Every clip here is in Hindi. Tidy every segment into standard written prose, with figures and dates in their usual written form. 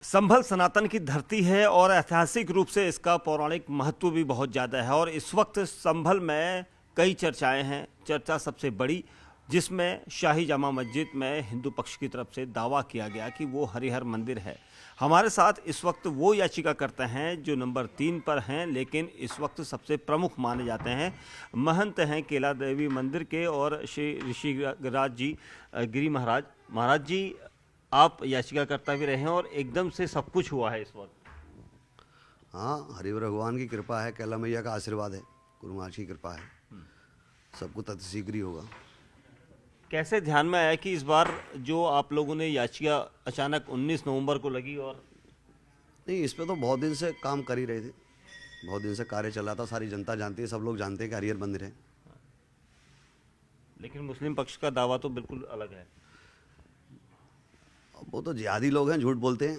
संभल सनातन की धरती है और ऐतिहासिक रूप से इसका पौराणिक महत्व भी बहुत ज़्यादा है और इस वक्त संभल में कई चर्चाएं हैं। चर्चा सबसे बड़ी जिसमें शाही जामा मस्जिद में हिंदू पक्ष की तरफ से दावा किया गया कि वो हरिहर मंदिर है। हमारे साथ इस वक्त वो याचिका करते हैं जो नंबर 3 पर हैं, लेकिन इस वक्त सबसे प्रमुख माने जाते हैं। महंत हैं केला देवी मंदिर के और श्री ऋषिराज जी गिरी महाराज जी, आप याचिका करता भी रहे हैं और एकदम से सब कुछ हुआ है इस वक्त। हाँ, हरिवर भगवान की कृपा है, कैला मैया का आशीर्वाद है, गुरु महाराज की कृपा है, सब कुछ अतिशीघ्र ही होगा। कैसे ध्यान में आया कि इस बार जो आप लोगों ने याचिका अचानक 19 नवंबर को लगी? और नहीं, इस पे तो बहुत दिन से काम कर ही रहे थे, बहुत दिन से कार्य चल रहा था, सारी जनता जानती है, सब लोग जानते हैं कि हरिहर मंदिर है। लेकिन मुस्लिम पक्ष का दावा तो बिल्कुल अलग है। अब वो तो जिहादी लोग हैं, झूठ बोलते हैं।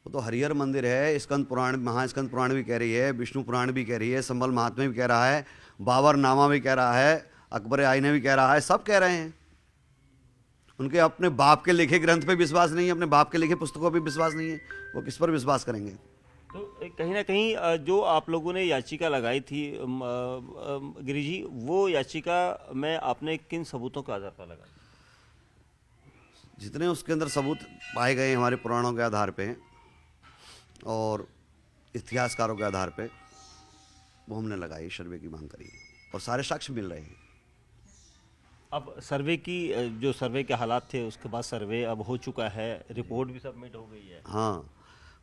वो तो हरिहर मंदिर है, स्कंद पुराण, महास्कंद पुराण भी कह रही है, विष्णु पुराण भी कह रही है, संबल महात्म्य भी कह रहा है, बाबर नामा भी कह रहा है, अकबर आईने भी कह रहा है, सब कह रहे हैं। उनके अपने बाप के लिखे ग्रंथ पे विश्वास नहीं है, अपने बाप के लिखे पुस्तकों पे विश्वास नहीं है, वो किस पर विश्वास करेंगे? तो कहीं ना कहीं जो आप लोगों ने याचिका लगाई थी गिरी जी, वो याचिका में आपने किन सबूतों के आधार पर लगाई? जितने उसके अंदर सबूत पाए गए हमारे पुराणों के आधार पे और इतिहासकारों के आधार पे, वो हमने लगाई, सर्वे की मांग करी और सारे साक्ष्य मिल रहे हैं। अब सर्वे की जो सर्वे के हालात थे उसके बाद सर्वे अब हो चुका है, रिपोर्ट भी सबमिट हो गई है। हाँ,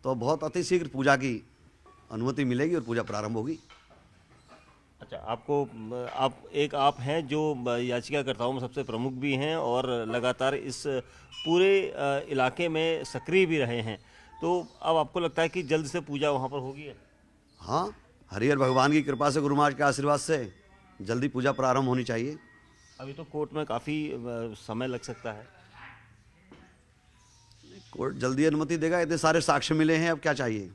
तो बहुत अतिशीघ्र पूजा की अनुमति मिलेगी और पूजा प्रारंभ होगी। अच्छा, आप हैं जो याचिकाकर्ताओं में सबसे प्रमुख भी हैं और लगातार इस पूरे इलाके में सक्रिय भी रहे हैं, तो अब आपको लगता है कि जल्द से पूजा वहाँ पर होगी? हाँ, हरिहर भगवान की कृपा से, गुरु महाराज के आशीर्वाद से जल्दी पूजा प्रारंभ होनी चाहिए। अभी तो कोर्ट में काफ़ी समय लग सकता है। कोर्ट जल्दी अनुमति देगा, इतने सारे साक्ष्य मिले हैं, अब क्या चाहिए?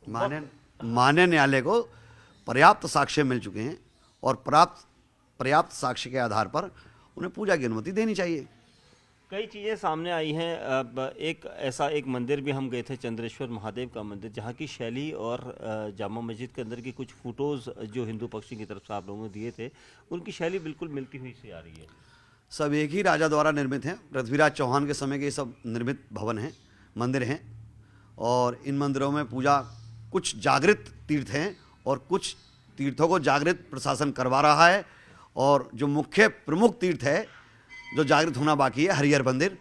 मान्य न्यायालय को पर्याप्त साक्ष्य मिल चुके हैं और पर्याप्त साक्ष्य के आधार पर उन्हें पूजा की अनुमति देनी चाहिए। कई चीज़ें सामने आई हैं। अब एक मंदिर भी हम गए थे, चंद्रेश्वर महादेव का मंदिर, जहाँ की शैली और जामा मस्जिद के अंदर की कुछ फोटोज़ जो हिंदू पक्ष की तरफ से आप लोगों ने दिए थे, उनकी शैली बिल्कुल मिलती हुई सी आ रही है। सब एक ही राजा द्वारा निर्मित हैं, पृथ्वीराज चौहान के समय के सब निर्मित भवन हैं, मंदिर हैं। और इन मंदिरों में पूजा, कुछ जागृत तीर्थ हैं और कुछ तीर्थों को जागृत प्रशासन करवा रहा है, और जो मुख्य प्रमुख तीर्थ है जो जागृत होना बाकी है, हरिहर मंदिर,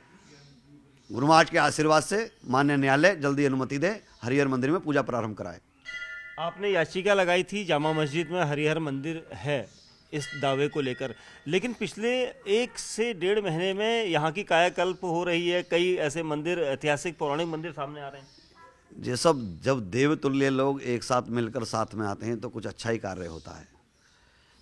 गुरु महाराज के आशीर्वाद से मान्य न्यायालय जल्दी अनुमति दे, हरिहर मंदिर में पूजा प्रारंभ कराए। आपने याचिका लगाई थी जामा मस्जिद में हरिहर मंदिर है इस दावे को लेकर, लेकिन पिछले 1 से 1.5 महीने में यहाँ की कायाकल्प हो रही है, कई ऐसे मंदिर, ऐतिहासिक पौराणिक मंदिर सामने आ रहे हैं। ये सब जब देवतुल्य लोग एक साथ मिलकर साथ में आते हैं तो कुछ अच्छा ही कार्य होता है।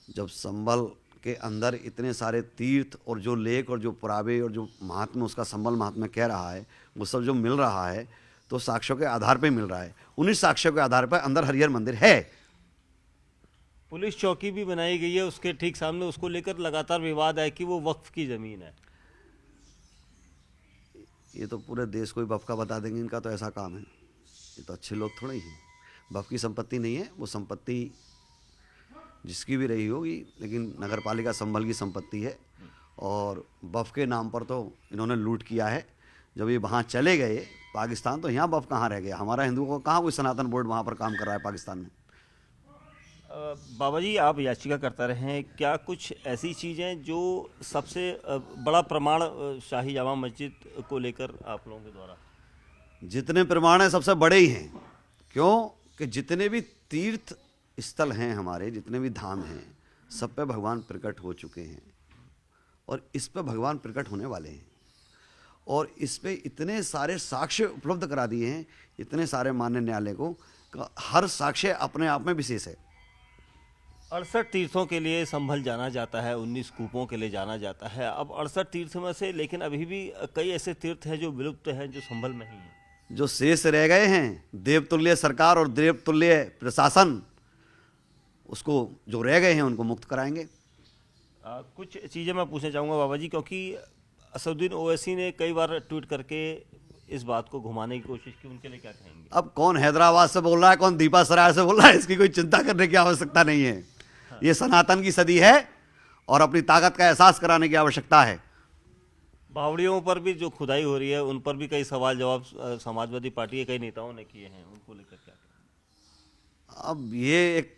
जब संभल के अंदर इतने सारे तीर्थ और जो लेख और जो पुरावे और जो महात्म्य उसका संभल महात्म्य कह रहा है, वो सब जो मिल रहा है तो साक्ष्यों के आधार पर मिल रहा है। उन्हीं साक्ष्यों के आधार पर अंदर हरिहर मंदिर है। पुलिस चौकी भी बनाई गई है उसके ठीक सामने, उसको लेकर लगातार विवाद है कि वो वक्फ की जमीन है। ये तो पूरे देश को ही वक्फ का बता देंगे, इनका तो ऐसा काम है। ये तो अच्छे लोग थोड़े ही हैं। वक्फ की संपत्ति नहीं है, वो संपत्ति जिसकी भी रही होगी, लेकिन नगर पालिका संभल की संपत्ति है और वक्फ के नाम पर तो इन्होंने लूट किया है। जब ये वहाँ चले गए पाकिस्तान, तो यहाँ वक्फ कहाँ रह गया? हमारा हिंदुओं को कहाँ कोई सनातन बोर्ड वहाँ पर काम कर रहा है पाकिस्तान में? बाबा जी, आप याचिका करता रहे हैं, क्या कुछ ऐसी चीज़ें जो सबसे बड़ा प्रमाण शाही जामा मस्जिद को लेकर आप लोगों के द्वारा? जितने प्रमाण हैं सबसे बड़े ही हैं। क्यों कि जितने भी तीर्थ स्थल हैं हमारे, जितने भी धाम हैं, सब पे भगवान प्रकट हो चुके हैं और इस पे भगवान प्रकट होने वाले हैं और इस पे इतने सारे साक्ष्य उपलब्ध करा दिए हैं, इतने सारे मान्य न्यायालय को, हर साक्ष्य अपने आप में विशेष है। 68 तीर्थों के लिए संभल जाना जाता है, 19 कूपों के लिए जाना जाता है। अब 68 तीर्थ में से लेकिन अभी भी कई ऐसे तीर्थ हैं जो विलुप्त हैं, जो संभल में ही हैं। जो शेष रह गए हैं, देवतुल्य सरकार और देवतुल्य प्रशासन उसको, जो रह गए हैं उनको मुक्त कराएंगे। कुछ चीज़ें मैं पूछना चाहूँगा बाबा जी, क्योंकि असदुद्दीन ओवैसी ने कई बार ट्वीट करके इस बात को घुमाने की कोशिश की, उनके लिए क्या कहेंगे? अब कौन हैदराबाद से बोल रहा है, कौन दीपा सराय से बोल रहा है, इसकी कोई चिंता करने की आवश्यकता नहीं है। ये सनातन की सदी है और अपनी ताकत का एहसास कराने की आवश्यकता है। बावड़ियों पर भी जो खुदाई हो रही है, उन पर भी कई सवाल जवाब समाजवादी पार्टी के कई नेताओं ने किए हैं, उनको लेकर क्या कहेंगे? अब ये एक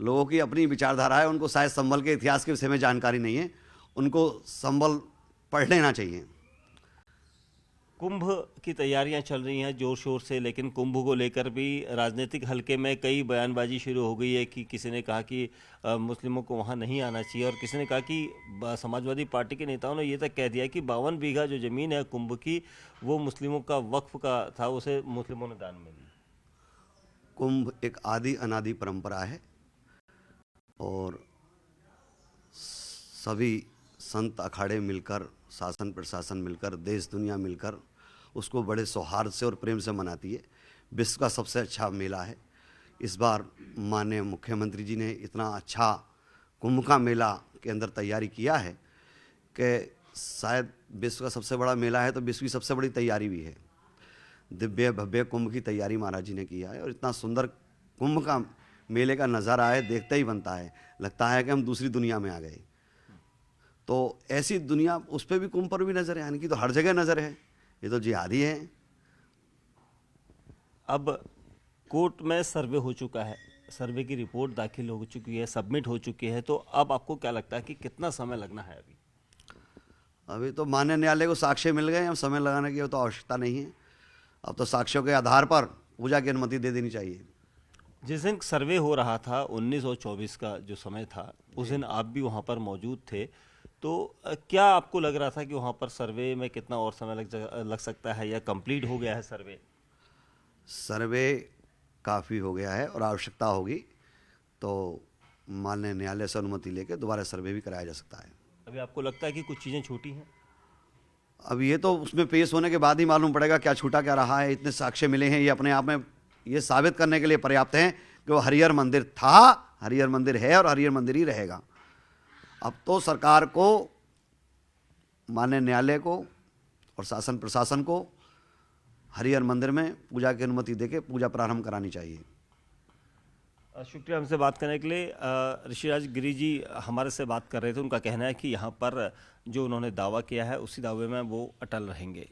लोगों की अपनी विचारधारा है, उनको शायद संभल के इतिहास के विषय में जानकारी नहीं है, उनको संभल पढ़ लेना चाहिए। कुंभ की तैयारियां चल रही हैं जोर शोर से, लेकिन कुंभ को लेकर भी राजनीतिक हलके में कई बयानबाजी शुरू हो गई है कि किसी ने कहा कि मुस्लिमों को वहां नहीं आना चाहिए, और किसी ने कहा कि समाजवादी पार्टी के नेताओं ने ये तक कह दिया कि 52 बीघा जो ज़मीन है कुंभ की, वो मुस्लिमों का वक्फ का था, उसे मुस्लिमों ने दान में दी। कुंभ एक आदि अनादि परंपरा है और सभी संत अखाड़े मिलकर, शासन प्रशासन मिलकर, देश दुनिया मिलकर उसको बड़े सौहार्द से और प्रेम से मनाती है। विश्व का सबसे अच्छा मेला है। इस बार माननीय मुख्यमंत्री जी ने इतना अच्छा कुंभ का मेला के अंदर तैयारी किया है कि शायद विश्व का सबसे बड़ा मेला है तो विश्व की सबसे बड़ी तैयारी भी है। दिव्य भव्य कुंभ की तैयारी महाराज जी ने किया है और इतना सुंदर कुंभ का मेले का नज़ारा है, देखते ही बनता है, लगता है कि हम दूसरी दुनिया में आ गए। तो ऐसी दुनिया उस पर भी, कुंभ पर भी नज़र है, यानी कि तो हर जगह नज़र है। ये तो जिहादी है। अब कोर्ट में सर्वे हो चुका है, सर्वे की रिपोर्ट दाखिल हो चुकी है, सबमिट हो चुकी है, तो अब आपको क्या लगता है कि कितना समय लगना है? अभी तो माननीय न्यायालय को साक्ष्य मिल गए, अब समय लगाने की तो आवश्यकता नहीं है। अब तो साक्ष्यों के आधार पर पूजा की अनुमति दे देनी चाहिए। जिस दिन सर्वे हो रहा था 19 और 24 का जो समय था, उस दिन आप भी वहाँ पर मौजूद थे, तो क्या आपको लग रहा था कि वहाँ पर सर्वे में कितना और समय लग सकता है, या कंप्लीट हो गया है सर्वे? सर्वे काफ़ी हो गया है और आवश्यकता होगी तो माननीय न्यायालय से अनुमति लेकर दोबारा सर्वे भी कराया जा सकता है। अभी आपको लगता है कि कुछ चीज़ें छूटी हैं? अब ये तो उसमें पेश होने के बाद ही मालूम पड़ेगा क्या छूटा क्या रहा है। इतने साक्ष्य मिले हैं, ये अपने आप में ये साबित करने के लिए पर्याप्त हैं कि वो हरिहर मंदिर था, हरिहर मंदिर है और हरिहर मंदिर ही रहेगा। अब तो सरकार को, माननीय न्यायालय को और शासन प्रशासन को हरिहर मंदिर में पूजा की अनुमति देके पूजा प्रारंभ करानी चाहिए। शुक्रिया हमसे बात करने के लिए। ऋषिराज गिरी जी हमारे से बात कर रहे थे। उनका कहना है कि यहाँ पर जो उन्होंने दावा किया है उसी दावे में वो अटल रहेंगे।